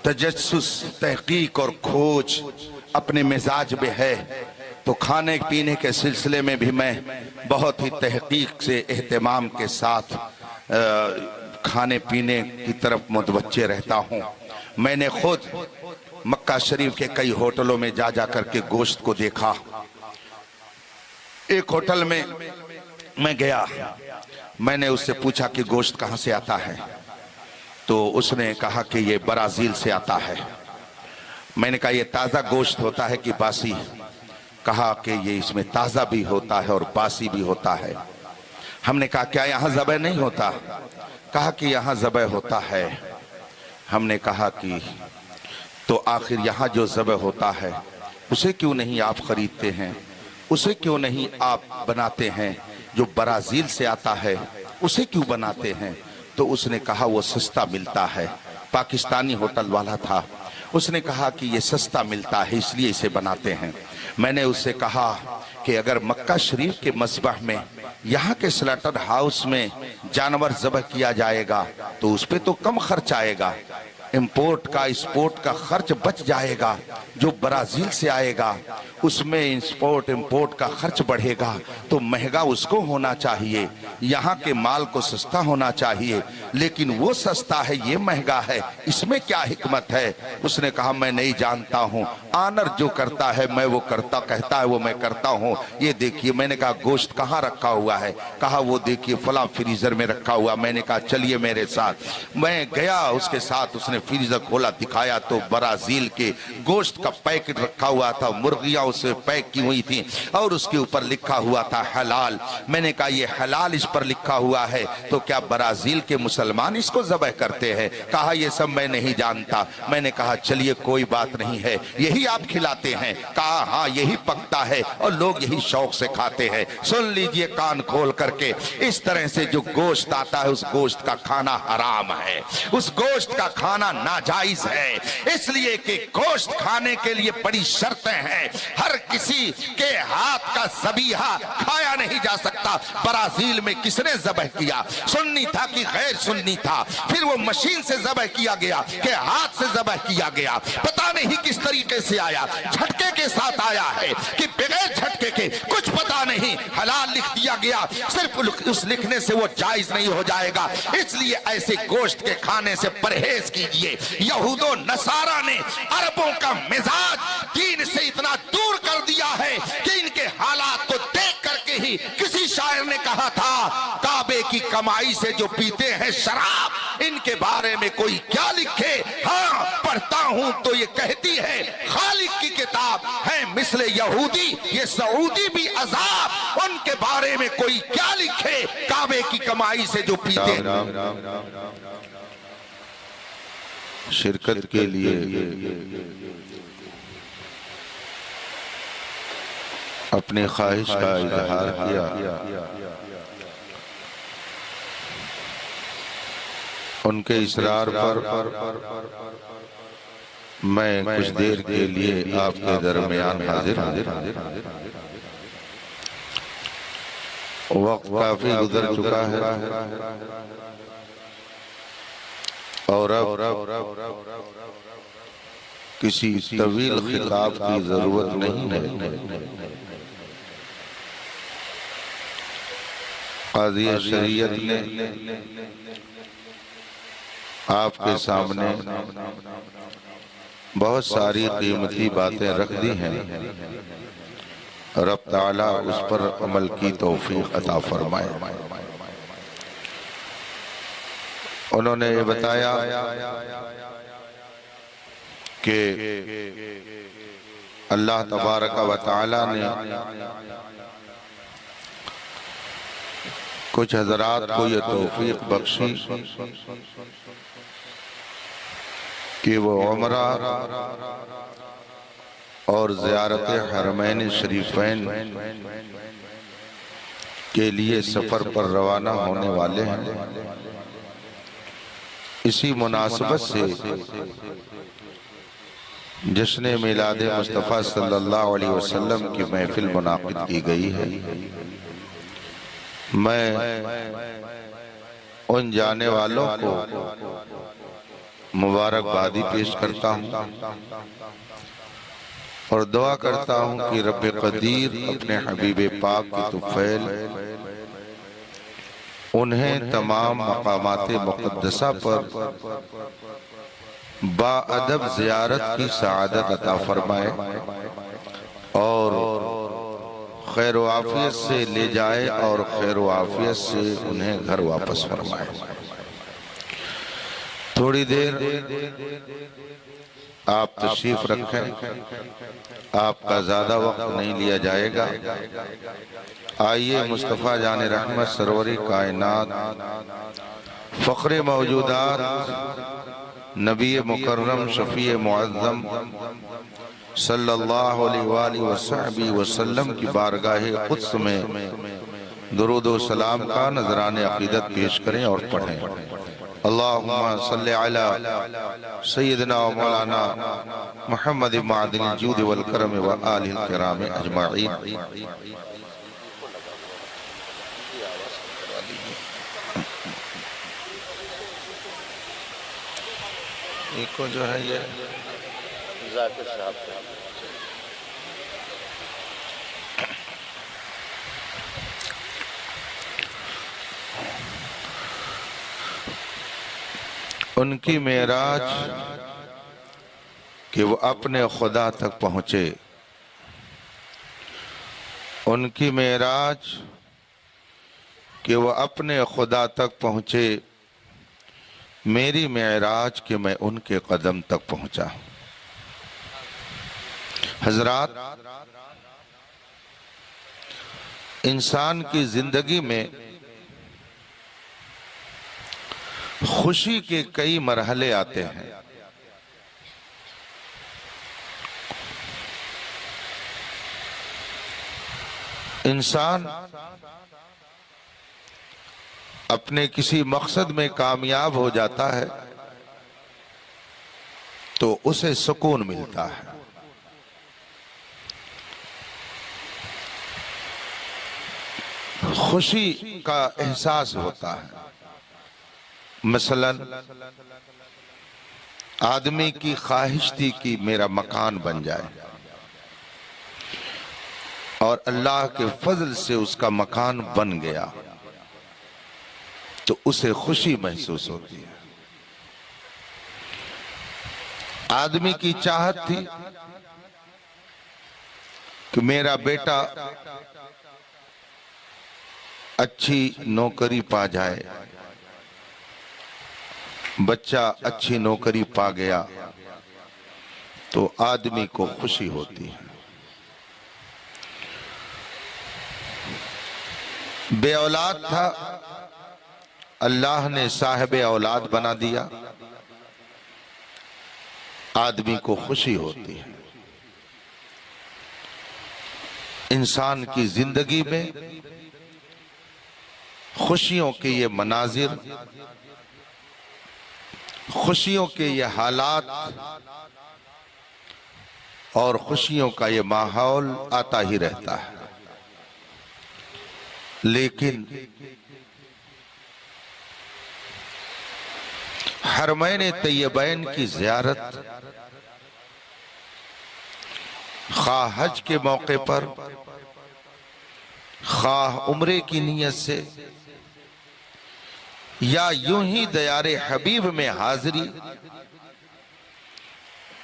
तजस्सुस, तहकीक और खोज अपने मिजाज में है, तो खाने पीने के सिलसिले में भी मैं बहुत ही तहकीक से एहतमाम के साथ खाने पीने की तरफ मुतवज्जे रहता हूँ। मैंने खुद मक्का शरीफ के कई होटलों में जा जा करके गोश्त को देखा। एक होटल में मैं गया, मैंने उससे पूछा कि गोश्त कहाँ से आता है, तो उसने कहा कि ये ब्राजील से आता है। मैंने कहा ये ताज़ा गोश्त होता है कि बासी? कहा कि ये इसमें ताज़ा भी होता है और बासी भी होता है। हमने कहा क्या यहाँ ज़बह नहीं होता? कहा कि यहाँ ज़बह होता है। हमने कहा कि तो आखिर यहाँ जो ज़बह होता है उसे क्यों नहीं आप खरीदते हैं, उसे क्यों नहीं आप बनाते हैं? जो ब्राजील से आता है उसे क्यों बनाते हैं? तो उसने कहा वो सस्ता मिलता है। पाकिस्तानी होटल वाला था, उसने कहा कि ये सस्ता मिलता है इसलिए इसे बनाते हैं। मैंने उससे कहा कि अगर मक्का शरीफ के मस्बह में यहाँ के स्लॉटर हाउस में जानवर ज़बह किया जाएगा तो उस पर तो कम खर्च आएगा, इंपोर्ट का एक्सपोर्ट का खर्च बच जाएगा। जो ब्राजील से आएगा उसमें इंपोर्ट इंपोर्ट का खर्च बढ़ेगा, तो महंगा उसको होना चाहिए, यहाँ के माल को सस्ता होना चाहिए, लेकिन वो सस्ता है ये महंगा है, इसमें क्या हिकमत है? उसने कहा मैं नहीं जानता हूँ, आनर जो करता है मैं वो करता, कहता है वो मैं करता हूँ। ये देखिए। मैंने कहा गोश्त कहाँ रखा हुआ है? कहा वो देखिए फला फ्रीजर में रखा हुआ। मैंने कहा चलिए मेरे साथ। मैं गया उसके साथ, उसने फ्रीजर खोला, दिखाया तो ब्राजील के गोश्त का पैकेट रखा हुआ था, मुर्गियां उससे पैक की हुई थी और उसके ऊपर लिखा हुआ था हलाल। मैंने कहा ये हलाल इस पर लिखा हुआ है तो क्या ब्राजील के मुसलमान इसको ज़बह करते हैं? कहा ये सब मैं नहीं जानता। मैंने कहा चलिए कोई बात नहीं है, यही आप खिलाते हैं? कहा हाँ यही पकता है और लोग यही शौक से खाते हैं। सुन लीजिए कान खोल करके, इस तरह से जो गोश्त आता है उस गोश्त का खाना हराम है, उस गोश्त का खाना नाजायज है, इसलिए कि गोश्त खाने के लिए बड़ी शर्तें हैं। हर किसी के हाथ का ज़बीहा खाया नहीं जा सकता। ब्राजील में किसने ज़बह किया? सुन्नी था कि गैर सुन्नी था? फिर वो मशीन से ज़बह किया गया कि हाथ से ज़बह किया गया? पता नहीं किस तरीके से आया, झटके के साथ आया है कि बगैर झटके के, कुछ पता नहीं। हलाल लिख दिया गया, सिर्फ उस लिखने से वो जायज नहीं हो जाएगा। इसलिए ऐसे गोश्त के खाने से परहेज कीजिए। यहूदो नसारा ने अरबों का मिजाज दीन से इतना दूर कर दिया है कि इनके हालात को देख करके ही किसी शायर ने कहा था काबे की कमाई से जो पीते हैं शराब, इनके बारे में कोई क्या लिखे? हाँ पढ़ता हूं तो ये कहती है खालिक की किताब है मिसले यहूदी, ये सऊदी भी अजाब, उनके बारे में कोई क्या लिखे? काबे की कमाई से जो पीते हैं। शिरकत के लिए अपनी ख्वाहिश का इजहार किया। उनके इसरार पर मैं कुछ देर के लिए आपके दरमियान हाजिर वक्त काफी गुजर चुका है और अब किसी तवील खिताब की जरूरत नहीं है। काज़ी शरीयत ने आपके सामने बहुत सारी कीमती बातें रख दी हैं। रब ताला उस पर अमल की तौफीक अता फरमाए। उन्होंने ये बताया कि अल्लाह तबारक व तआला ने कुछ हजरात को ये तौफीक बख्शी कि वो उम्रा और ज़ियारत हरमैन शरीफैन के लिए सफ़र पर रवाना होने वाले हैं। इसी मुनासबत से जश्न मिलाद मुस्तफ़ा सल्लल्लाहु अलैहि वसल्लम की महफिल मुनाक़िद की गई है। मैं उन जाने वालों को मुबारकबादी पेश करता हूँ और दुआ करता हूँ कि रब कदीर अपने हबीब पाक की तुफ़ैल उन्हें तमाम मकामात मुक़द्दसा पर बाअदब ज़ियारत की सआदत अता फरमाए और खैर व आफियत से ले जाए और खैर व आफियत से उन्हें घर वापस फरमाए। थोड़ी देर आप तशरीफ रखें, आपका ज़्यादा वक्त नहीं लिया जाएगा। आइए मुस्तफ़ा जान रहमत सरवरी कायनात फ़ख्रे मौजूदात नबी मुकर्रम शफ़ी मुअज़्ज़म सल्लल्लाहु अलैहि वसल्लम की बारगाह क़ुद्स में दुरूद व सलाम का नजराने अक़ीदत पेश करें और पढ़ें। अल्लाहुम्मा सल्लि अला सय्यिदिना व मौलाना मुहम्मद मअदिनिल जूद वल करम व आलिहिल किराम अजमईन। इनको जो है ये जाकिर साहब उनकी मेराज कि वो अपने खुदा तक पहुँचे, उनकी मेराज कि वो अपने खुदा तक पहुँचे, मेरी मेराज कि मैं उनके कदम तक पहुँचा। हजरात, इंसान की जिंदगी में खुशी के कई मरहले आते हैं। इंसान अपने किसी मकसद में कामयाब हो जाता है तो उसे सुकून मिलता है। खुशी का एहसास होता है। मसलन आदमी की ख्वाहिश थी कि मेरा मकान बन जाए और अल्लाह के फजल से उसका मकान बन गया तो उसे खुशी महसूस होती है। आदमी की चाहत थी कि मेरा बेटा अच्छी नौकरी पा जाए, बच्चा अच्छी नौकरी पा गया तो आदमी को खुशी होती है। बे औलाद था, अल्लाह ने साहिब औलाद बना दिया, आदमी को खुशी होती है। इंसान की जिंदगी में खुशियों के ये मनाजिर, खुशियों के ये हालात और खुशियों का ये माहौल आता ही रहता है। लेकिन हरमैन तैयबैन की ज़ियारत खा हज के मौके पर, खा उम्रे की नीयत से या यूं ही दयारे हबीब में हाजिरी,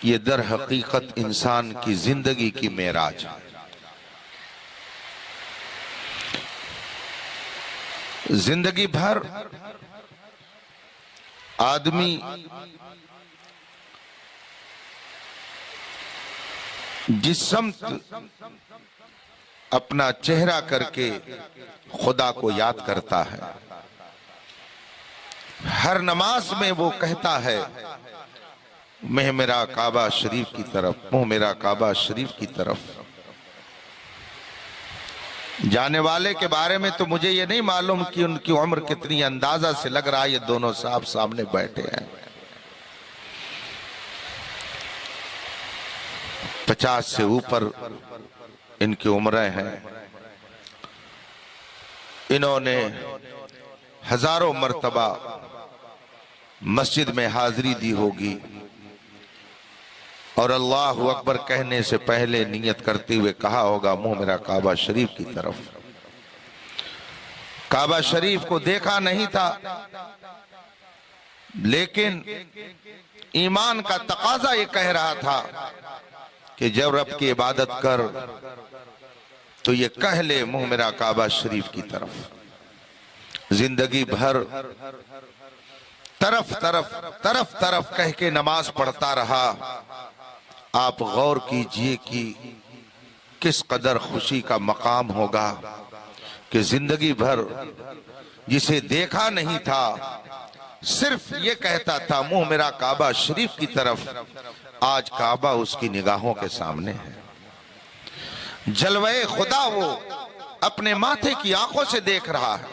ये दर हकीकत इंसान की जिंदगी की मेराज है। जिंदगी भर आदमी जिस समत अपना चेहरा करके खुदा को याद करता है, हर नमाज में वो कहता है मैं मेरा काबा शरीफ की तरफ, मुंह मेरा काबा शरीफ की तरफ। जाने वाले के बारे में तो मुझे ये नहीं मालूम कि उनकी उम्र कितनी, अंदाजा से लग रहा है ये दोनों साहब सामने बैठे हैं 50 से ऊपर इनकी उम्रें हैं। इन्होंने हजारों मर्तबा मस्जिद में हाजिरी दी होगी और अल्लाह अकबर कहने से पहले नियत करते हुए कहा होगा मुंह मेरा काबा शरीफ की तरफ। काबा शरीफ को देखा नहीं था, लेकिन ईमान का तकाजा ये कह रहा था कि जब रब की इबादत कर तो ये कह ले मुंह मेरा काबा शरीफ की तरफ। जिंदगी भर तरफ तरफ तरफ तरफ कह के नमाज पढ़ता रहा। आप गौर कीजिए कि किस कदर खुशी का मकाम होगा कि जिंदगी भर जिसे देखा नहीं था, सिर्फ ये कहता था मुंह मेरा काबा शरीफ की तरफ, आज काबा उसकी निगाहों के सामने है। जलवे खुदा वो अपने माथे की आंखों से देख रहा है।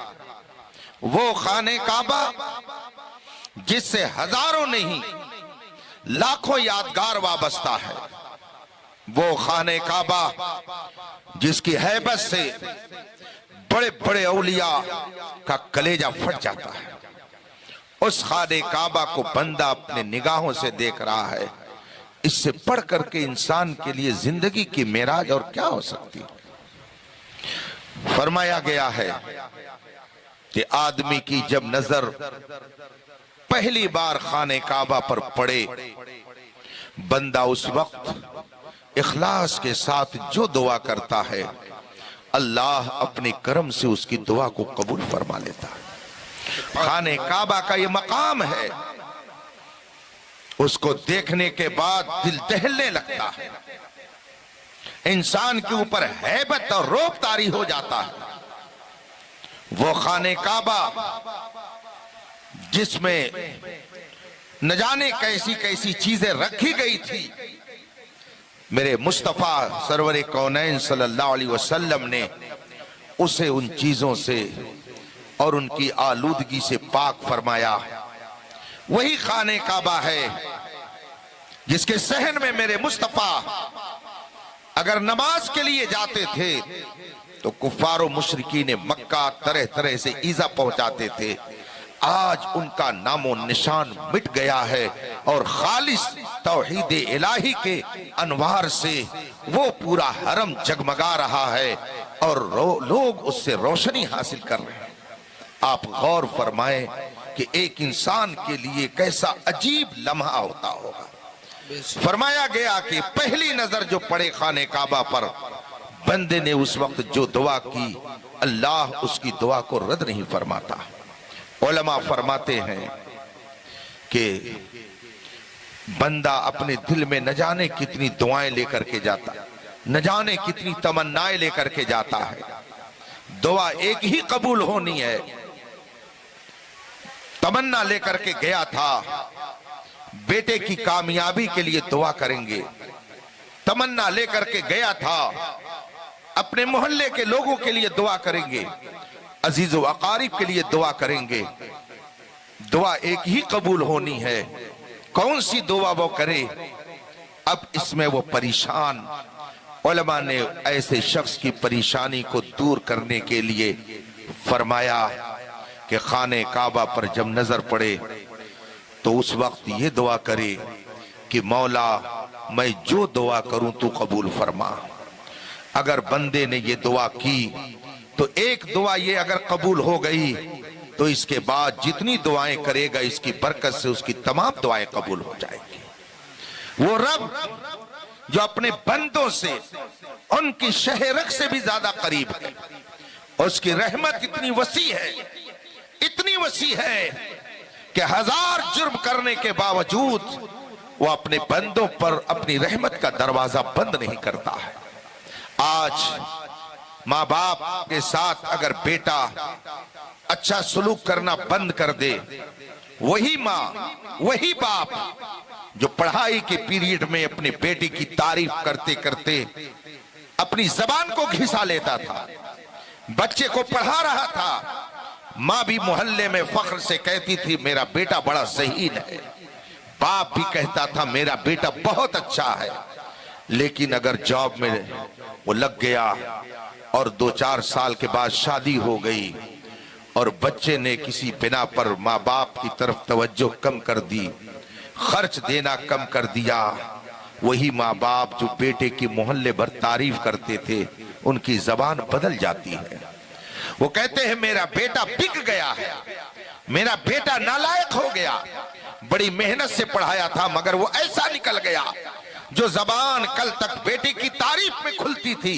वो खाने काबा जिससे हजारों नहीं लाखों यादगार वाबस्ता है। वो खाने काबा जिसकी हैबत से बड़े बड़े औलिया का कलेजा फट जाता है। उस खाने काबा को बंदा अपने निगाहों से देख रहा है। इससे पढ़ करके इंसान के लिए जिंदगी की मेराज और क्या हो सकती है। फरमाया गया है कि आदमी की जब नजर पहली बार खाने काबा पर पड़े, बंदा उस वक्त इखलास के साथ जो दुआ करता है, अल्लाह अपने करम से उसकी दुआ को कबूल फरमा लेता है। खाने काबा का ये मकाम है, उसको देखने के बाद दिल दहलने लगता है। इंसान के ऊपर हैबत और रौब तारी हो जाता है। वो खाने काबा जिसमें न जाने कैसी कैसी चीजें रखी गई थी, मेरे मुस्तफा सरवर कौनैन सल्लल्लाहु अलैहि वसल्लम ने उसे उन चीजों से और उनकी आलूदगी से पाक फरमाया। वही खाने काबा है जिसके सहन में मेरे मुस्तफा अगर नमाज के लिए जाते थे तो कुफारो मुशरिकीन मक्का तरह तरह से ईजा पहुंचाते थे। आज उनका नामो निशान मिट गया है और खालिस तौहीद इलाही के अनवार से वो पूरा हरम जगमगा रहा है और लोग उससे रोशनी हासिल कर रहे हैं। आप गौर फरमाएं कि एक इंसान के लिए कैसा अजीब लम्हा होता होगा। फरमाया गया कि पहली नजर जो पड़े खाने काबा पर, बंदे ने उस वक्त जो दुआ की, अल्लाह उसकी दुआ को रद्द नहीं फरमाता। उलमा फरमाते हैं कि बंदा अपने दिल में न जाने कितनी दुआएं लेकर के जाता, न जाने कितनी तमन्नाएं लेकर के जाता है। दुआ एक ही कबूल होनी है। तमन्ना लेकर के गया था बेटे की कामयाबी के लिए दुआ करेंगे, तमन्ना लेकर के गया था अपने मोहल्ले के लोगों के लिए दुआ करेंगे, अजीजो अकारिब के लिए दुआ करेंगे। दुआ एक ही कबूल होनी है। कौन सी दुआ वो करे? अब इसमें वो परेशान, उलमा ने ऐसे शख्स की परेशानी को दूर करने के लिए फरमाया कि खाने काबा पर जब नजर पड़े तो उस वक्त ये दुआ करे कि मौला मैं जो दुआ करूं तू कबूल फरमा। अगर बंदे ने ये दुआ की तो एक दुआ ये अगर कबूल हो गई तो इसके बाद जितनी दुआएं करेगा इसकी बरकत से उसकी तमाम दुआएं कबूल हो जाएंगी। वो रब जो अपने बंदों से उनकी शहरक से भी ज्यादा करीब है, उसकी रहमत इतनी वसी है, इतनी वसी है कि हजार जुर्म करने के बावजूद वो अपने बंदों पर अपनी रहमत का दरवाजा बंद नहीं करता है। आज माँ बाप के साथ अगर बेटा अच्छा सलूक करना बंद कर दे, वही माँ वही बाप जो पढ़ाई के पीरियड में अपने बेटे की तारीफ करते करते अपनी जबान को घिसा लेता था, बच्चे को पढ़ा रहा था, माँ भी मोहल्ले में फख्र से कहती थी मेरा बेटा बड़ा ज़हीन है, बाप भी कहता था मेरा बेटा बहुत अच्छा है। लेकिन अगर जॉब में वो लग गया और 2-4 साल के बाद शादी हो गई और बच्चे ने किसी बिना पर माँ बाप की तरफ तवज्जो कम कर दी, खर्च देना कम कर दिया, वही माँ बाप जो बेटे की मोहल्ले भर तारीफ करते थे उनकी जबान बदल जाती है। वो कहते हैं मेरा बेटा बिक गया है, मेरा बेटा नालायक हो गया, बड़ी मेहनत से पढ़ाया था मगर वो ऐसा निकल गया। जो जबान कल तक बेटे की तारीफ में खुलती थी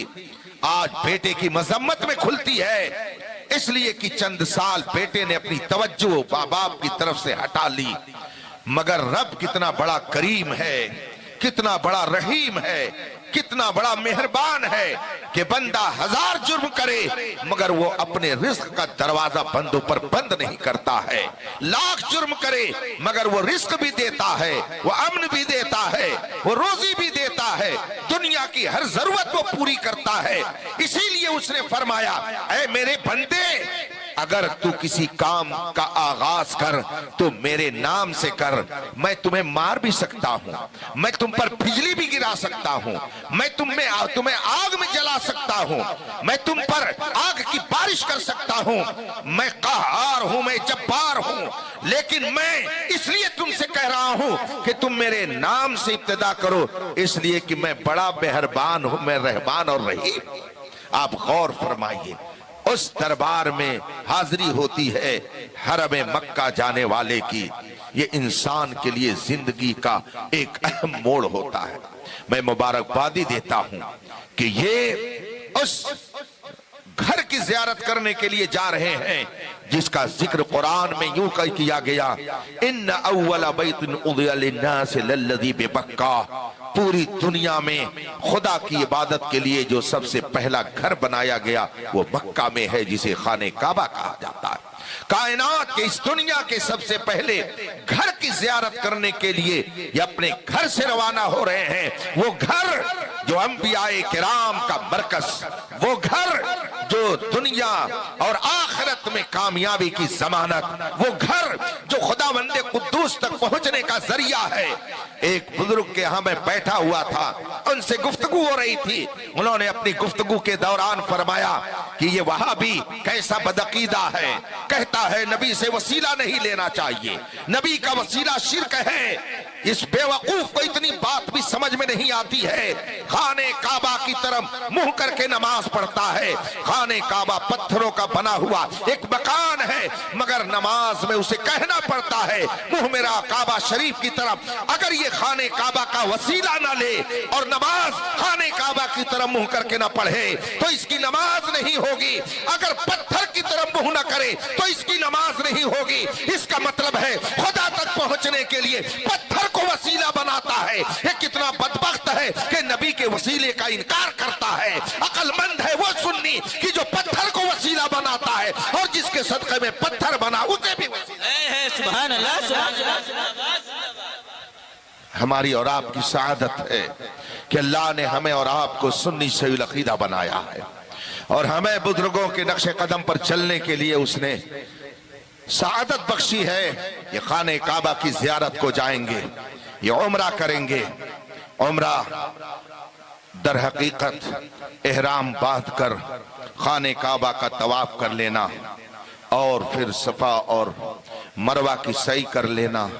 आज बेटे की मजम्मत में खुलती है, इसलिए कि चंद साल बेटे ने अपनी तवज्जो माँ बाप की तरफ से हटा ली। मगर रब कितना बड़ा करीम है, कितना बड़ा रहीम है, कितना बड़ा मेहरबान है कि बंदा 1000 जुर्म करे मगर वो अपने रिस्क का दरवाजा बंदों पर बंद नहीं करता है। लाख जुर्म करे मगर वो रिस्क भी देता है, वो अमन भी देता है, वो रोजी भी देता है, दुनिया की हर जरूरत वो पूरी करता है। इसीलिए उसने फरमाया ऐ मेरे बंदे अगर तू किसी काम का आगाज कर तो मेरे नाम से कर, मैं तुम्हें मार भी सकता हूँ, मैं तुम पर बिजली भी गिरा सकता हूँ, मैं तुम्हें आग में जला सकता हूँ, मैं तुम पर आग की बारिश कर सकता हूँ, मैं कहहार हूँ, मैं जब्बार हूँ, लेकिन मैं इसलिए तुमसे कह रहा हूँ कि तुम मेरे नाम से इब्तिदा करो, इसलिए कि मैं बड़ा मेहरबान हूँ, मैं रहमान और रहीम। आप गौर फरमाइए, उस दरबार में हाजिरी होती है हरम मक्का जाने वाले की, ये इंसान के लिए जिंदगी का एक अहम मोड़ होता है। मैं मुबारकबादी देता हूं कि ये उस घर की जियारत करने के लिए जा रहे हैं जिसका जिक्र कुरान में यूं किया गया, इन्न अव्वल बैतिन उदिया लिन्नास लल्लज़ी बिबक्का, पूरी दुनिया में खुदा की इबादत के लिए जो सबसे पहला घर बनाया गया वो मक्का में है, जिसे खाने काबा कहा जाता है। कायनात के इस दुनिया के सबसे पहले घर की जियारत करने के लिए ये अपने घर से रवाना हो रहे हैं। वो घर जो अंबियाए किराम का मरकज, वो घर जो दुनिया और आखिरत में कामयाबी की जमानत, वो घर जो खुदावंदे कुद्दूस तक पहुंचने का जरिया है। एक बुजुर्ग के यहां मैं बैठा हुआ था, उनसे गुफ्तगू हो रही थी, उन्होंने अपनी गुफ्तगू के दौरान फरमाया कि ये वहाबी कैसा बदअकीदा है, कहता है नबी से वसीला नहीं लेना चाहिए, नबी का वसीला शिर्क है। इस बेवकूफ को इतनी बात भी समझ में नहीं आती है, खाने काबा की तरफ मुंह करके नमाज पढ़ता है। खाने काबा पत्थरों का बना हुआ एक मकान है, मगर नमाज में उसे कहना पड़ता है मुंह मेरा काबा शरीफ की तरफ। अगर ये खाने काबा का वसीला ना ले और नमाज खाने काबा की तरफ मुंह करके ना पढ़े तो इसकी नमाज नहीं होगी। अगर पत्थर की तरफ मुंह ना करे तो इसकी नमाज नहीं होगी। इसका मतलब है खुदा तक पहुंचने के लिए पत्थर को वसीला बनाता है। ये कितना बदबख्त है कि नबी के वसीले का इनकार करता है। अक्लमंद है वो सुन्नी कि जो पत्थर को वसीला बनाता है और जिसके सदक़े में पत्थर बना उसे भी वसीला। सुभान अल्लाह, सुभान अल्लाह। हमारी और आपकी सआदत है कि अल्लाह ने हमें और आपको सुन्नी सही अकीदा बनाया है और हमें बुजुर्गों के नक्शे कदम पर चलने के लिए उसने सआदत बख्शी है। ये खाने काबा की जियारत को जाएंगे, ये उम्रा करेंगे। उम्रा दर हकीकत एहराम बांध कर खाने काबा का तवाफ कर लेना और फिर सफा और मरवा की सई कर लेना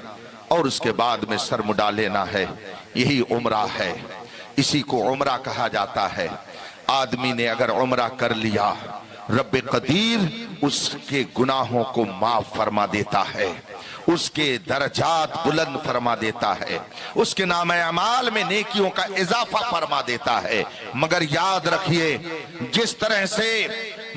और उसके बाद में सर मुड़ा लेना है, यही उम्रा है। इसी को उम्रा कहा जाता है। आदमी ने अगर उम्रा कर लिया रब्बे कदीर उसके गुनाहों को माफ फरमा देता है, उसके दर्जात बुलंद फरमा देता है, उसके नामे अमाल में नेकियों का इजाफा फरमा देता है। मगर याद रखिए, जिस तरह से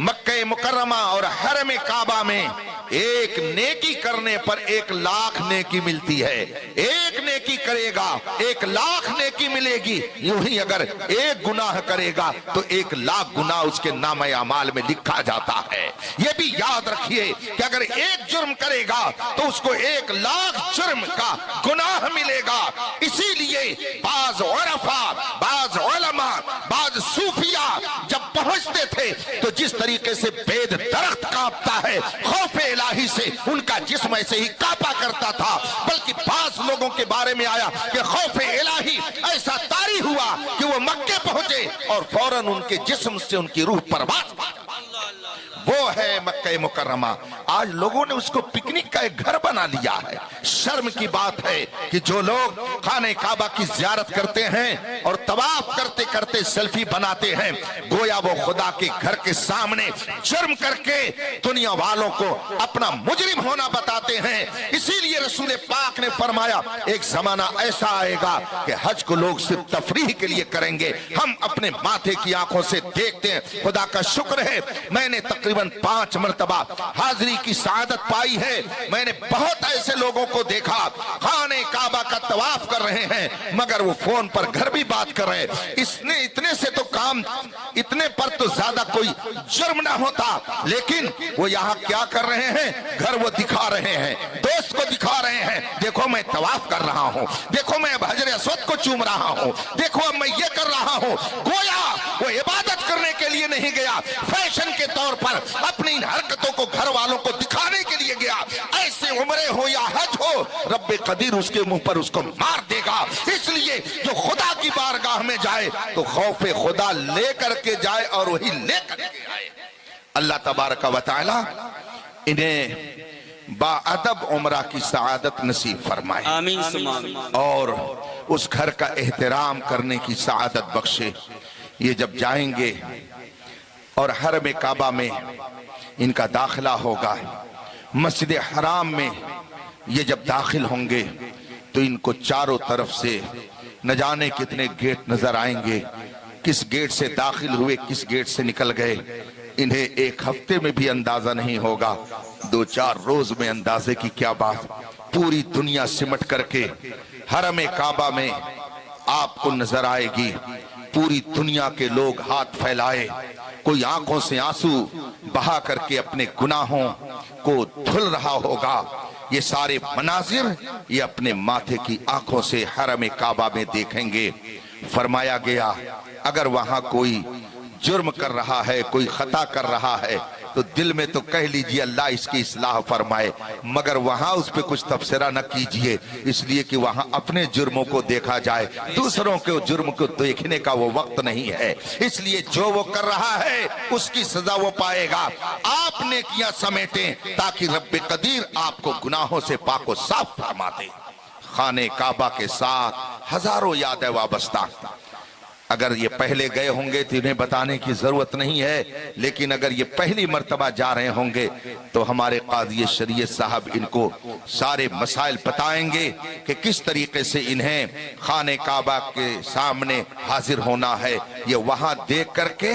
मक्के मुकर्रमा और हरम काबा में एक नेकी करने पर 1,00,000 नेकी मिलती है, एक नेकी करेगा 1,00,000 नेकी मिलेगी, यूं ही अगर एक गुनाह करेगा तो 1,00,000 गुनाह उसके नामे अमाल में लिखा जाता है। ये भी याद रखिए कि अगर एक जुर्म करेगा तो उसको 1,00,000 जुर्म का गुनाह मिलेगा। इसीलिए बाज उरफा, बाज उलमा, बाज सूफिया जब पहुंचते थे तो जिस तरीके से बेद दरख्त कांपता है, खौफे इलाही से उनका जिस्म ऐसे ही कांपा करता था। बल्कि बाज लोगों के बारे में आया कि खौफे इलाही ऐसा तारी हुआ कि वो मक्के पहुंचे और फौरन उनके जिस्म से उनकी रूह परवाज़। वो है मक्का मुकर्रमा। आज लोगों ने उसको पिकनिक का एक घर बना लिया है। शर्म की बात है कि जो लोग खाने काबा की ज़ियारत करते हैं और तवाफ करते करते सेल्फी बनाते हैं, गोया वो खुदा के घर के सामने जुर्म करके दुनिया वालों को अपना मुजरिम होना बताते हैं। इसीलिए रसूल पाक ने फरमाया एक जमाना ऐसा आएगा कि हज को लोग सिर्फ तफरीह के लिए करेंगे। हम अपने माथे की आंखों से देखते हैं। खुदा का शुक्र है मैंने तकरीबन 5 मरतबा हाजिरी की सआदत पाई है। मैंने बहुत ऐसे लोगों को देखा खाने काबा का तवाफ कर रहे हैं मगर वो फोन पर घर भी बात कर रहे हैं। इसने इतने से तो काम, इतने पर तो ज्यादा कोई जुर्म ना होता, लेकिन वो यहाँ क्या कर रहे हैं? घर वो दिखा रहे हैं, दोस्त को दिखा रहे हैं, देखो मैं तवाफ कर रहा हूँ, देखो मैं हजर अस्वद को चूम रहा हूँ, देखो अब मैं ये कर रहा हूँ। गोया वो इबादत करने के लिए नहीं गया, फैशन के तौर पर अपनी इन हरकतों को घर वालों को दिखाने के लिए गया। ऐसे उम्रे हो या हज हो, रब्बे कदीर उसके मुंह पर उसको मार देगा। इसलिए जो खुदा की बारगाह में जाए तो खौफे खुदा लेकर के जाए और वही लेकर के आए। अल्लाह तबारक व तआला इन्हें बाअदब उम्रा की सआदत नसीब फरमाए, आमीन सुम्मा आमीन। और उस घर का एहतराम करने की सआदत बख्शे। ये जब जाएंगे और हरम काबा में इनका दाखिला होगा, मस्जिद हराम में ये जब दाखिल होंगे तो इनको चारों तरफ से न जाने कितने गेट नजर आएंगे। किस गेट से दाखिल हुए, किस गेट से निकल गए, इन्हें एक हफ्ते में भी अंदाजा नहीं होगा, 2-4 रोज में अंदाजे की क्या बात। पूरी दुनिया सिमट करके हरम काबा में आपको नजर आएगी। पूरी दुनिया के लोग हाथ फैलाए, कोई आंखों से आंसू बहा करके अपने गुनाहों को धुल रहा होगा। ये सारे मनाजिर ये अपने माथे की आंखों से हरम काबा में देखेंगे। फरमाया गया अगर वहां कोई जुर्म कर रहा है, कोई खता कर रहा है तो दिल में तो कह लीजिए अल्लाह इसकी इस्लाह फरमाए, मगर वहां उस पर कुछ तबसरा न कीजिए, इसलिए कि वहां अपने जुर्मों को देखा जाए, दूसरों के जुर्म को देखने का वो वक्त नहीं है। इसलिए जो वो कर रहा है उसकी सजा वो पाएगा। आप नेकियां समेटें ताकि रब्बे कदीर आपको गुनाहों से पाको साफ फरमा दे। खाने काबा के साथ हजारों यादें वाबस्ता। अगर ये पहले गए होंगे तो इन्हें बताने की जरूरत नहीं है, लेकिन अगर ये पहली मर्तबा जा रहे होंगे तो हमारे काज़ी शरीयत साहब इनको सारे मसाइल बताएंगे कि किस तरीके से इन्हें खाने काबा के सामने हाजिर होना है। ये वहां देख करके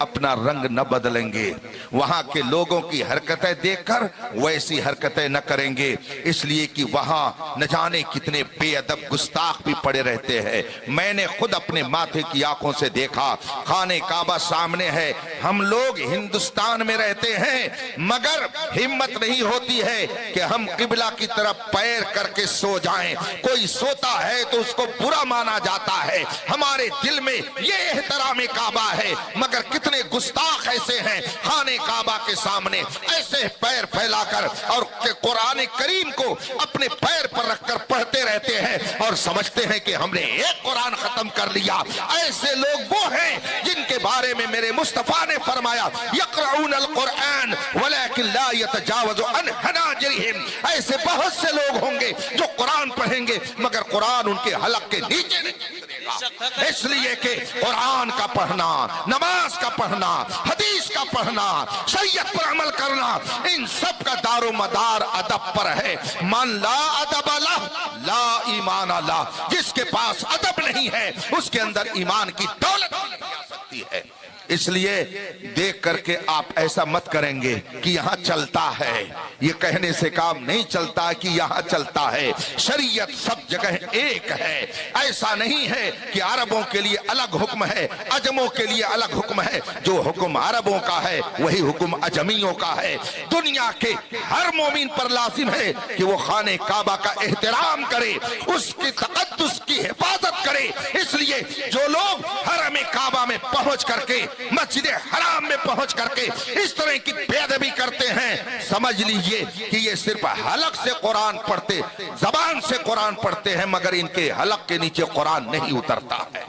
अपना रंग न बदलेंगे, वहां के लोगों की हरकतें देखकर वैसी हरकतें न करेंगे, इसलिए कि वहां न जाने कितने बेअदब गुस्ताख भी पड़े रहते हैं। मैंने खुद अपने माथे की आंखों से देखा, खाने काबा सामने है, हम लोग हिंदुस्तान में रहते हैं मगर हिम्मत नहीं होती है कि हम किबला की तरफ पैर करके सो जाएं। कोई सोता है तो उसको बुरा माना जाता है। हमारे दिल में ये एहतराम काबा है, मगर कितने गुस्ताख ऐसे हैं खाने काबा के सामने ऐसे पैर फैलाकर और कुरान करीम को अपने पैर पर रखकर पढ़ते रहते हैं और समझते हैं कि हमने एक कुरान खत्म कर लिया। ऐसे लोग वो हैं जिनके बारे में मेरे मुस्तफा ने फरमाया यक़रऊन अल कुरान वलाकिन ला यतजावज़ु अन हनाजिरिहिम। ऐसे बहुत से लोग होंगे जो कुरान पढ़ेंगे मगर कुरान उनके हलक के नीचे नहीं उतरेगा। इसलिए कि कुरान का पढ़ना, नमाज का पढ़ना, हदीस का पढ़ना, शरीयत पर अमल करना, इन सब का दारो मदार अदब पर है। मन ला अदब ला ईमान ला। जिसके पास अदब नहीं है उसके अंदर ईमान की दौलत नहीं आ सकती है। इसलिए देख करके आप ऐसा मत करेंगे कि यहाँ चलता है, ये कहने से काम नहीं चलता कि यहाँ चलता है। शरीयत सब जगह एक है। ऐसा नहीं है कि अरबों के लिए अलग हुक्म है, अजमों के लिए अलग हुक्म है। जो हुक्म अरबों का है वही हुक्म अजमियों का है। दुनिया के हर मोमिन पर लाजिम है कि वो खाने काबा का एहतराम करे, उसकी तक़द्दुस की हिफाजत करे। इसलिए जो लोग हरम काबा में पहुंच करके, मस्जिद हराम में पहुंच करके इस तरह की बेअदबी करते हैं, समझ लीजिए कि ये सिर्फ हलक से कुरान पढ़ते, जबान से कुरान पढ़ते हैं मगर इनके हलक के नीचे कुरान नहीं उतरता है।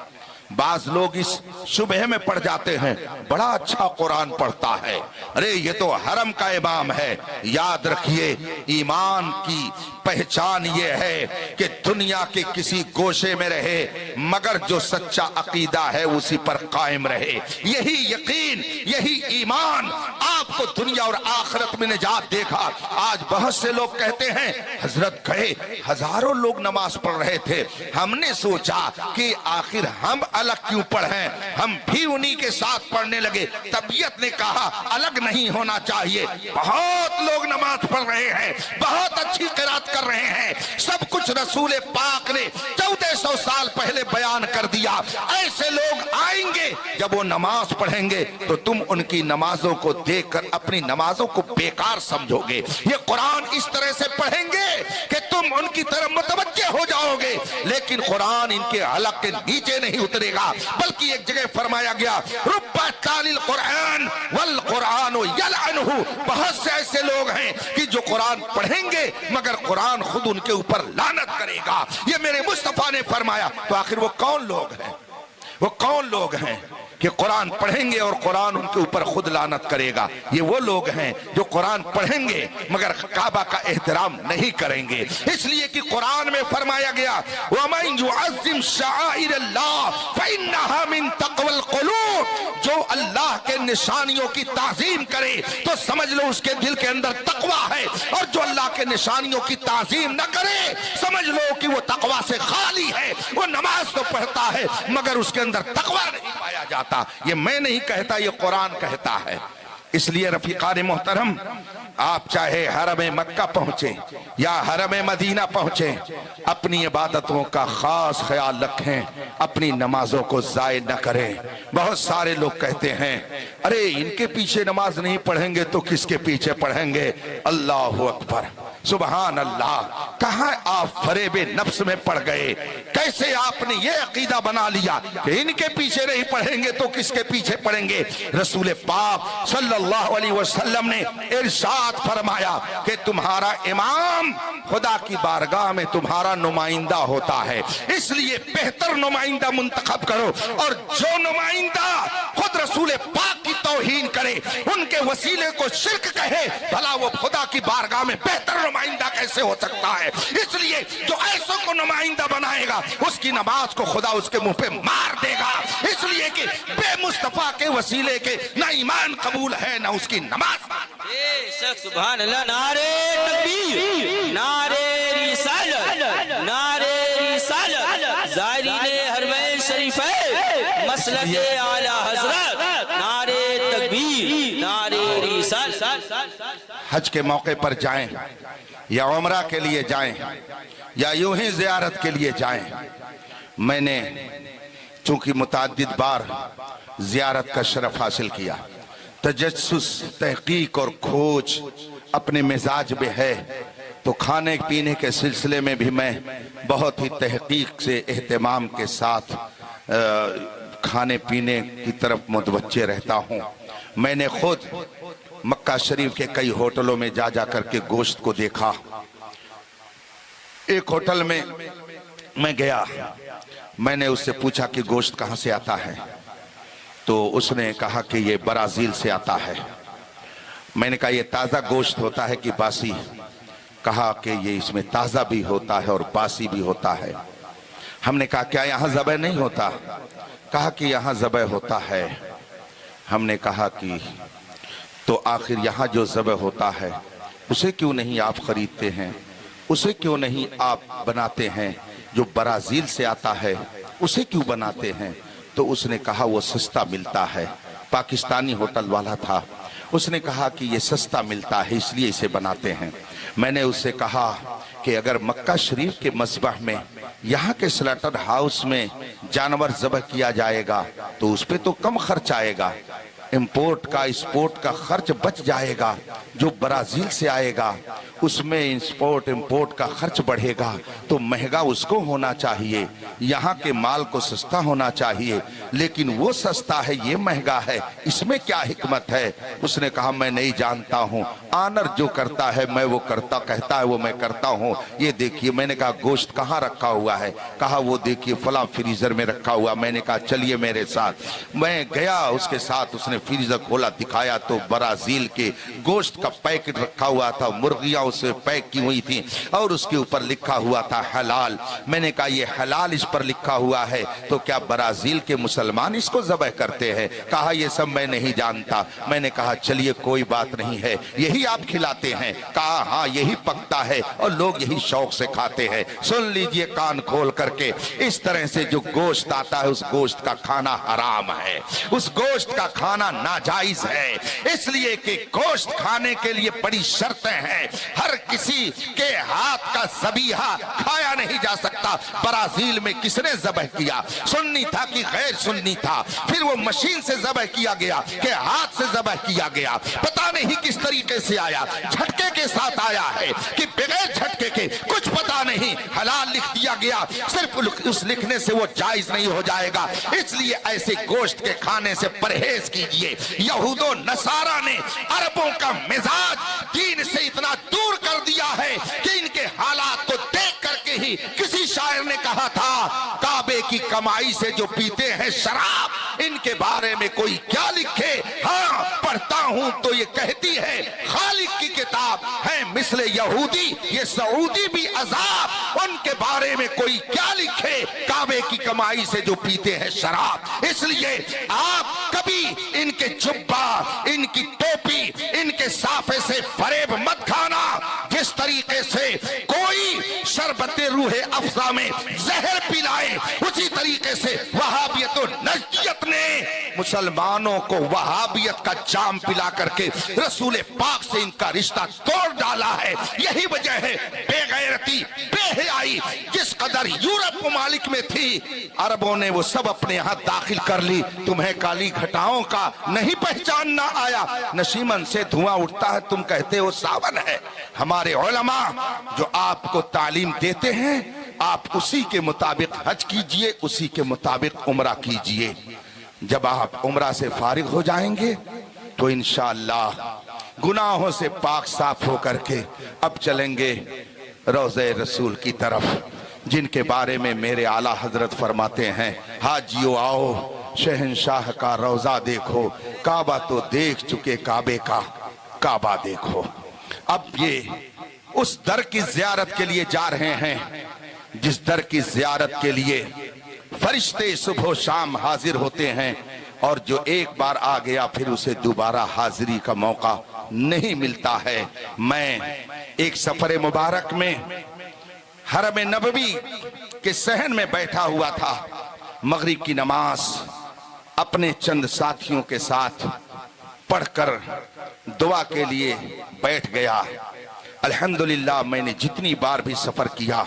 बाज लोग इस शुबह में पढ़ जाते हैं, बड़ा अच्छा कुरान पढ़ता है, अरे ये तो हरम का इमाम है। याद रखिए, ईमान की पहचान ये है कि दुनिया के किसी गोशे में रहे मगर जो सच्चा अकीदा है उसी पर कायम रहे। यही यकीन, यही ईमान आपको दुनिया और आखिरत में निजात देगा। आज बहुत से लोग कहते हैं हजरत गए, हजारों लोग नमाज पढ़ रहे थे, हमने सोचा कि आखिर हम अलग क्यों पढ़ें, हम भी उन्हीं के साथ पढ़ने लगे। तबीयत ने कहा अलग नहीं होना चाहिए। बहुत लोग नमाज पढ़ रहे हैं, बहुत अच्छी किरात कर रहे हैं, सब कुछ रसूल पाक ने 1400 साल पहले बयान कर दिया। ऐसे लोग आएंगे जब वो नमाज पढ़ेंगे तो तुम उनकी नमाजों को देखकर अपनी नमाजों को बेकार समझोगे। ये कुरान इस तरह से पढ़ेंगे कि तुम उनकी तरफ मुतवज्जे हो जाओगे, लेकिन कुरान इनके हलक के नीचे नहीं उतरेगा। बल्कि एक जगह फरमाया गया रुब्बा तालिल कुरान वल कुरान यलअनहु, बहुत से ऐसे लोग हैं कि जो कुरान पढ़ेंगे मगर कुरान खुद उनके ऊपर लानत करेगा। ये मेरे मुस्तफा ने फरमाया। तो आखिर वो कौन लोग हैं, वो कौन लोग हैं कि कुरान पढ़ेंगे और कुरान उनके ऊपर खुद लानत करेगा? ये वो लोग हैं जो कुरान पढ़ेंगे मगर काबा का एहतराम नहीं करेंगे। इसलिए कि कुरान में फरमाया गया वमन युअज़्ज़िम शआइरल्लाह फइन्नहा मिन तक़वल क़ुलूब, जो अल्लाह के निशानियों की ताज़ीम करे तो समझ लो उसके दिल के अंदर तकवा है, और जो अल्लाह के निशानियों की ताज़ीम न करे समझ लो कि वो तकवा से खाली है। वो नमाज तो पढ़ता है मगर उसके अंदर तकवा नहीं पाया जाता। ये मैं नहीं कहता, ये कुरान कहता है। इसलिए रफीकान मोहतरम, आप चाहे हरम मक्का पहुंचे या हरम मदीना पहुंचे, अपनी इबादतों का खास ख्याल रखें, अपनी नमाजों को जाय न करें। बहुत सारे लोग कहते हैं अरे इनके पीछे नमाज नहीं पढ़ेंगे तो किसके पीछे पढ़ेंगे? अल्लाह अकबर, सुबहान अल्लाह। कहां आप फरेबे नफ्स में पड़ गए? कैसे आपने ये अकीदा बना लिया कि इनके पीछे नहीं पढ़ेंगे तो किसके पीछे पढ़ेंगे? रसूल पाक सल्लल्लाहु अलैहि वसल्लम ने इरशाद फरमाया कि तुम्हारा इमाम खुदा की बारगाह में तुम्हारा नुमाइंदा होता है, इसलिए बेहतर नुमाइंदा मुंतखब करो। और जो नुमाइंदा खुद रसूल पाक की तौहीन करे, उनके वसीले को शिर्क कहे, भला वो खुदा की बारगाह में बेहतर नुमाइंदा कैसे हो सकता है? इसलिए जो ऐसों को नुमाइंदा बनाएगा उसकी नमाज को खुदा उसके मुंह पे मार देगा। इसलिए कि बेमुस्तफा के वसीले के ना ईमान कबूल है ना उसकी नमाज। सुभान अल्लाह, नारे तकबीर, नारे रिसालत, नारे रिसालत, ज़ायरीने हरमैन शरीफैन, मसलके आला हज़रत, नारे तकबीर, नारे रिसालत। हज के मौके पर जाएं या उम्रा के लिए जाएं या यूं ही ज़ियारत के लिए जाएं, मैंने चूंकि मुतअद्दिद बार ज़ियारत का शरफ हासिल किया, तजस्सुस, तहकीक और खोज अपने मिजाज में है, तो खाने पीने के सिलसिले में भी मैं बहुत ही तहकीक से एहतमाम के साथ खाने पीने की तरफ मुतवज्जे रहता हूँ। मैंने खुद मक्का शरीफ के कई होटलों में जा जा करके गोश्त को देखा। एक होटल में मैं गया, मैंने उससे पूछा कि गोश्त कहाँ से आता है, तो उसने कहा कि ये ब्राजील से आता है। मैंने कहा ये ताज़ा गोश्त होता है कि बासी? कहा कि ये इसमें ताज़ा भी होता है और बासी भी होता है। हमने कहा क्या यहाँ ज़बह नहीं होता? कहा कि यहाँ ज़बह होता है। हमने कहा कि तो आखिर यहाँ जो ज़बह होता है उसे क्यों नहीं आप खरीदते हैं, उसे क्यों नहीं आप बनाते हैं? जो ब्राजील से आता है उसे क्यों बनाते हैं? तो उसने कहा वो सस्ता मिलता है। पाकिस्तानी होटल वाला था, उसने कहा कि ये सस्ता मिलता है इसलिए इसे बनाते हैं। मैंने उससे कहा कि अगर मक्का शरीफ के मस्बह में यहाँ के स्लॉटर हाउस में जानवर ज़बह किया जाएगा तो उस पर तो कम खर्च आएगा, इम्पोर्ट का एक्सपोर्ट का खर्च बच जाएगा। जो ब्राजील से आएगा उसमें इंपोर्ट इंपोर्ट का खर्च बढ़ेगा तो महंगा उसको होना चाहिए, यहाँ के माल को सस्ता होना चाहिए, लेकिन वो सस्ता है ये महंगा है, इसमें क्या हिकमत है? उसने कहा मैं नहीं जानता हूँ, आनर जो करता है मैं वो करता, कहता है वो मैं करता हूँ। ये देखिए। मैंने कहा गोश्त कहाँ रखा हुआ है? कहा वो देखिए फला फ्रीजर में रखा हुआ। मैंने कहा चलिए मेरे साथ। मैं गया उसके साथ, उसने फ्रीजर खोला, दिखाया तो ब्राजील के गोश्त का पैकेट रखा हुआ था, मुर्गियां उससे पैक की हुई थी और उसके ऊपर लिखा हुआ था हलाल। मैंने कहा ये हलाल इस पर लिखा हुआ है तो क्या ब्राजील के मुसलमान इसको ज़बह करते हैं? कहा ये सब मैं नहीं जानता। मैंने कहा चलिए कोई बात नहीं है, यही आप खिलाते हैं? कहा हाँ यही पकता है और लोग यही शौक से खाते हैं। सुन लीजिए कान खोल करके, इस तरह से जो गोश्त आता है उस गोश्त का खाना हराम है, उस गोश्त का खाना नाजायज है, इसलिए कि गोश्त खाने के लिए बड़ी शर्तें हैं। हर किसी के हाथ का ज़बीहा खाया नहीं जा सकता। ब्राजील में किसने ज़बह किया? सुन्नी था कि गैर सुन्नी था? फिर वो मशीन से ज़बह किया गया कि हाथ से ज़बह किया गया? पता नहीं किस तरीके से आया, झटके के साथ आया है कि बगैर झटके के, कुछ पता नहीं। हलाल लिख दिया गया, सिर्फ उस लिखने से वो जायज नहीं हो जाएगा। इसलिए ऐसे गोश्त के खाने से परहेज कीजिए। यहूदो नसारा ने अरबों का मिजाज दीन से इतना दूर कर दिया है कि इनके हालात को देख करके ही किसी शायर ने कहा था काबे की कमाई से जो पीते हैं शराब, इनके बारे में कोई क्या लिखे? हाँ पढ़ता हूं तो ये कहती है खालिक की किताब है मिसले यहूदी, ये सऊदी भी अजाब, उनके बारे में कोई क्या लिखे? काबे की कमाई से जो पीते हैं शराब। इसलिए आप कभी इनके जुब्बा, इनकी टोपी, इनके साफे से फरेब मत खाना। जिस तरीके से कोई शरबते रूहे अफजा में जहर पिलाए, उसी तरीके से वहाबियत और नजदियत ने मुसलमानों को वहाबियत का जाम पिला करके रसूल पाक से इनका रिश्ता तोड़ डाला है। यही वजह है बेगैरती, बेहयाई जिस कदर यूरोप ममालिक में थी, अरबों ने वो सब अपने यहाँ दाखिल कर ली। तुम्हें काली घटाओं का नहीं पहचानना आया, नशीमन से धुआं उठता है, तुम कहते हो सावन है। हमारे उलमा जो आपको तालीम देते हैं, आप उसी के मुताबिक हज कीजिए, उसी के मुताबिक उम्रा कीजिए। जब आप उम्रा से फारिग हो जाएंगे तो इंशाअल्लाह गुनाहों से पाक साफ हो करके अब चलेंगे रोज़े रसूल की तरफ, जिनके बारे में मेरे आला हजरत फरमाते हैं हाजियो आओ शहंशाह का रोजा देखो, काबा तो देख चुके काबे का काबा देखो। अब ये उस दर की जियारत के लिए जा रहे हैं जिस दर की जियारत के लिए फरिश्ते सुबह शाम हाजिर होते हैं और जो एक बार आ गया फिर उसे दोबारा हाजिरी का मौका नहीं मिलता है। मैं एक सफर मुबारक में हरम नबवी के सहन में बैठा हुआ था, मगरिब की नमाज अपने चंद साथियों के साथ पढ़कर दुआ के लिए बैठ गया। अल्हम्दुलिल्लाह मैंने जितनी बार भी सफर किया,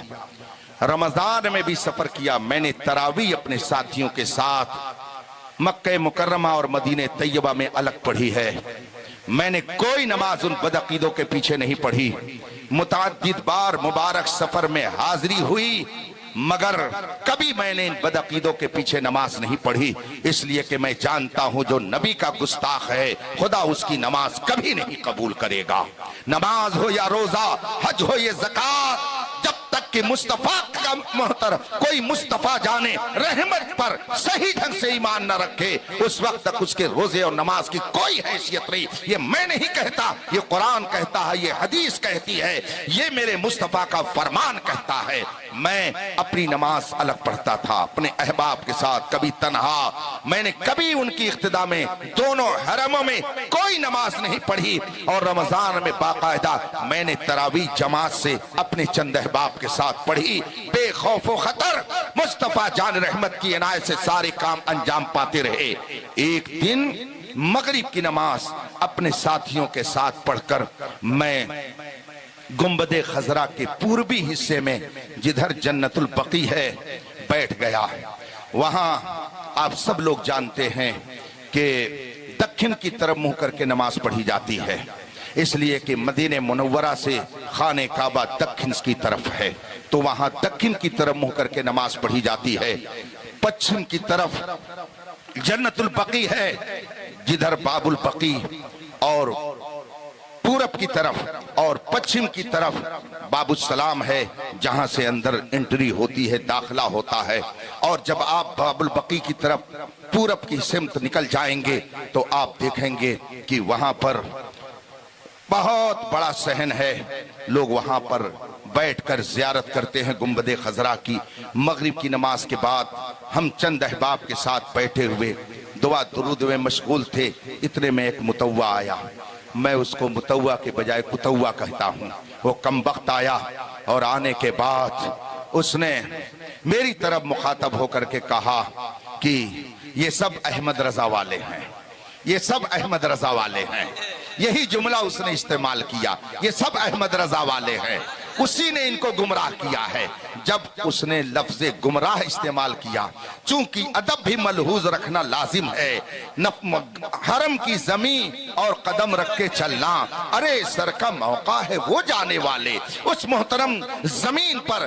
रमजान में भी सफर किया, मैंने तरावी अपने साथियों के साथ मक्के मुकर्रमा और मदीने तैयबा में अलग पढ़ी है। मैंने कोई नमाज उन बदअकीदों के पीछे नहीं पढ़ी। मुतअद्दिद बार मुबारक सफर में हाजिरी हुई, मगर कभी मैंने इन बदअकीदों के पीछे नमाज नहीं पढ़ी, इसलिए कि मैं जानता हूं जो नबी का गुस्ताख है खुदा उसकी नमाज कभी नहीं कबूल करेगा। नमाज हो या रोजा, हज हो या ज़कात, जब तक कि मुस्तफा का मोहतर कोई मुस्तफा जाने रहमत पर सही ढंग से ईमान न रखे, उस वक्त तक उसके रोजे और नमाज की कोई हैसियत नहीं। ये मैं नहीं कहता, ये कुरान कहता है, ये हदीस कहती है, ये मेरे मुस्तफा का फरमान कहता है। मैं अपनी नमाज अलग पढ़ता था अपने अहबाब के साथ, कभी तन्हा। मैंने कभी उनकी इख्तिदा में दोनों हरमों में कोई नमाज नहीं पढ़ी और रमजान में बाकायदा मैंने तरावी जमात से अपने चंद अहबाब के साथ पढ़ी। बेखौफ खतर मुस्तफा जान रहमत की इनायत से सारे काम अंजाम पाते रहे। एक दिन मगरिब की नमाज अपने साथियों के साथ पढ़कर मैं गुंबदे खजरा के पूर्वी हिस्से में जिधर जन्नतुल बकी है बैठ गया। वहां आप सब लोग जानते हैं कि दक्षिण की तरफ मुंह करके नमाज पढ़ी जाती है। इसलिए कि मदीने मुनव्वरा से खाने काबा दक्षिण की तरफ है, तो वहां दक्षिण की तरफ मुंह करके नमाज पढ़ी जाती है। पश्चिम की तरफ जन्नतुल बकी है, जिधर बाबुल बकी, और पूरब की तरफ और पश्चिम की तरफ बाबुल सलाम है, जहां से अंदर एंट्री होती है, दाखिला होता है। और जब आप बाबुल बकी की तरफ पूरब की सिमत निकल जाएंगे तो आप देखेंगे कि वहां पर बहुत बड़ा सहन है, लोग वहां पर बैठकर जियारत करते हैं गुंबदे खजरा की। मगरिब की नमाज के बाद हम चंद अहबाब के साथ बैठे हुए दुआ दुरूद में मशगूल थे, इतने में एक मुतव्वा आया। मैं उसको मुतव्वा के बजाय कुतव्वा कहता हूँ। वो कमबख्त आया और आने के बाद उसने मेरी तरफ मुखातब होकर के कहा कि ये सब अहमद रजा वाले हैं, ये सब अहमद रजा वाले हैं। यही जुमला उसने इस्तेमाल किया, ये सब अहमद रजा वाले हैं, उसी ने इनको गुमराह किया है। जब उसने लफ्ज़े गुमराह इस्तेमाल किया, चूंकि अदब भी मलहूज रखना लाजिम है, हरम की जमीन और कदम रख के चलना, अरे सर का मौका है वो जाने वाले, उस मोहतरम जमीन पर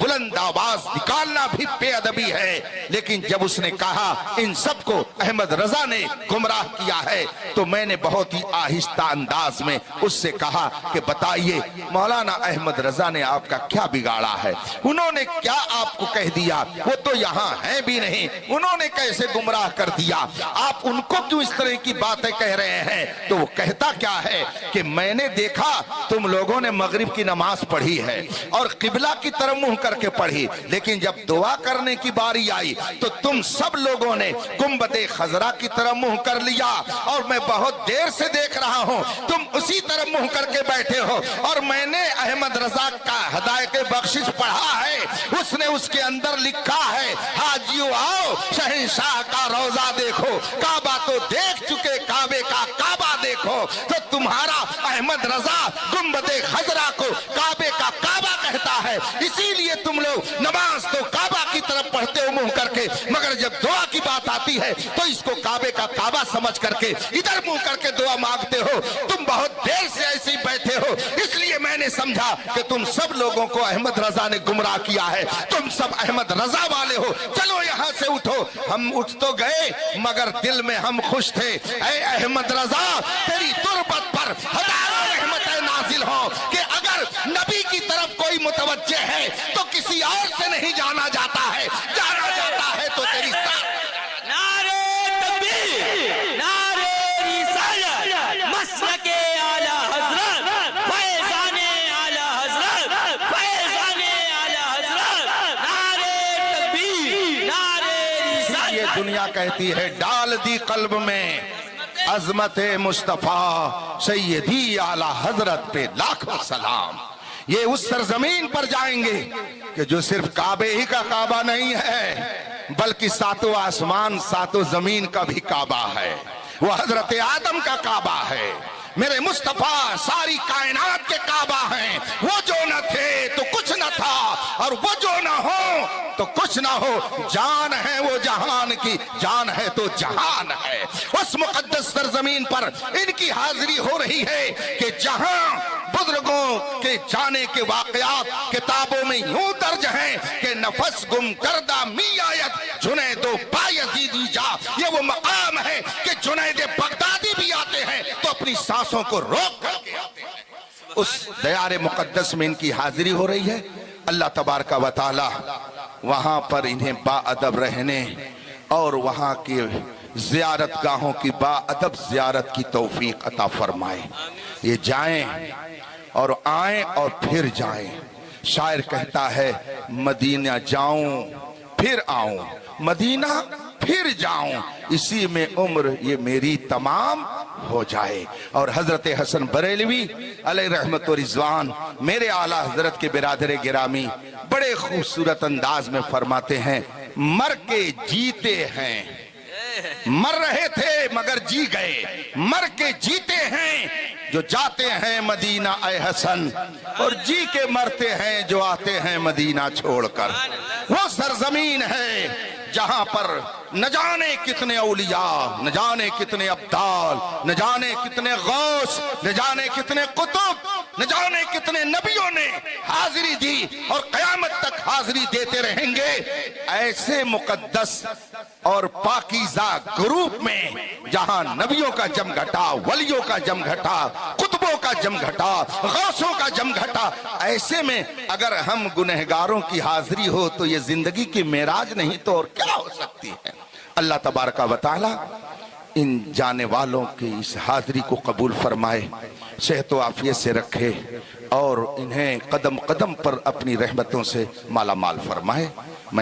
बुलंद आवाज निकालना भी बेअदबी है। लेकिन जब उसने कहा इन सबको अहमद रजा ने गुमराह किया है, तो मैंने बहुत ही आहिस्ता अंदाज में उससे कहा कि बताइए मौलाना अहमद रजा ने आपका क्या बिगाड़ा है, उन्होंने क्या आपको कह दिया, वो तो यहाँ है भी नहीं, उन्होंने कैसे गुमराह कर दिया, आप उनको क्यों इस तरह की बातें कह रहे हैं। तो वो कहता क्या है कि मैंने देखा तुम लोगों ने मगरिब की नमाज पढ़ी है और किबला की तरफ मुंह करके पढ़ी, लेकिन जब दुआ करने की बारी आई तो तुम सब लोगों ने गुंबदे खजरा की तरफ मुंह कर लिया, और मैं बहुत देर से देख रहा हूं तुम उसी तरफ मुंह करके बैठे हो। और मैंने अहमद रजा का हदायत बख्शिश पढ़ा है, उसने उसके अंदर लिखा है हाजियो आओ शहंशाह का रोजा देखो, काबा तो देख चुके काबे का काबा देखो। तो तुम्हारा अहमद रजा गुंबदे खजरा को काबे का काबा कहता है, इसीलिए तुम लोग नमाज तो काबा की तरफ पढ़ते हो मुंह करके, मगर जब दुआ की बात आती है तो इसको काबे का काबा समझ करके इधर मुंह करके दुआ मांगते हो। तुम बहुत देर से ऐसे ही बैठे हो, इसलिए मैंने समझा कि तुम सब लोगों को अहमद रजा ने गुमराह किया है, तुम सब अहमद रजा वाले हो, चलो यहाँ से उठो। हम उठ तो गए मगर दिल में हम खुश थे। ऐ अहमद रजा, तेरी तुरबत पर हजारों रहमतें नाजिल हो कि अगर नबी की तरफ कोई मुतवज्जे है तो किसी और से नहीं जाना जाता है, जाना जाता है तो तेरी नारे तकबीर, नारे रिसालत, मसलके आला हजरत, फैज़ाने आला हजरत, फैज़ाने आला हजरत, नारे तकबीर, नारे रिसालत। ये दुनिया कहती है डाल दी कल्ब में अजमत मुस्तफा सैयदी आला हजरत पे लाखों सलाम। ये उस सरजमीन पर जाएंगे कि जो सिर्फ काबे ही का काबा नहीं है, बल्कि सातों आसमान सातों जमीन का भी काबा है, वो हजरत आदम का काबा है। मेरे मुस्तफा सारी कायनात के काबा हैं, वो जो न थे तो कुछ न था, और वो जो न हो तो कुछ ना हो, जान है वो जहान की, जान है तो जहान है। उस मुकद्दस सरजमीन पर इनकी हाजिरी हो रही है कि जहां बुजुर्गों के जाने के वाकयात किताबों में यूं दर्ज हैं कि नफस गुम करदा मी आयत जुनैदो बायजीदी जा, ये वो मकाम है कि जुनैद बगदादी भी आते हैं तो अपनी सांसों को रोक करके आते हैं। उस दयारे मुकद्दस में इनकी हाजिरी हो रही है। अल्लाह तबारका व तआला वहां पर इन्हें बाअदब रहने और वहां के जियारत गाहों की बाअदब जियारत की तौफीक अता फरमाए। ये जाएं और आएं और फिर जाएं। शायर कहता है मदीना जाऊं फिर आऊं, मदीना फिर जाऊं, इसी में उम्र ये मेरी तमाम हो जाए। और हजरत हसन बरेलवी अलैहि रहमत व रिजवान मेरे आला हजरत के बिरादर गिरामी बड़े खूबसूरत अंदाज में फरमाते हैं, मर के जीते हैं, मर रहे थे मगर जी गए, मर के जीते हैं जो जाते हैं मदीना ए हसन, और जी के मरते हैं जो आते हैं मदीना छोड़कर। वो सरजमीन है जहां पर न जाने कितने औलिया, न जाने कितने अब्दाल, न जाने कितने गौस, न जाने कितने कुतुब, न जाने कितने नबियों ने हाजिरी दी और कयामत तक हाजिरी देते रहेंगे। ऐसे मुकद्दस और पाकीज़ा ग्रुप में जहां नबियों का जम घटा, वलियों का जम घटा, कुतुबों का जम घटा, गौसों का जम घटा, ऐसे में अगर हम गुनहगारों की हाजिरी हो तो ये जिंदगी की मेराज नहीं तो और क्या हो सकती है। अल्लाह तबारक व तआला इन जाने वालों की इस हाजिरी को कबूल फरमाए, सेहत व आफियत से रखे और इन्हें कदम कदम पर अपनी रहमतों से माला माल फरमाए।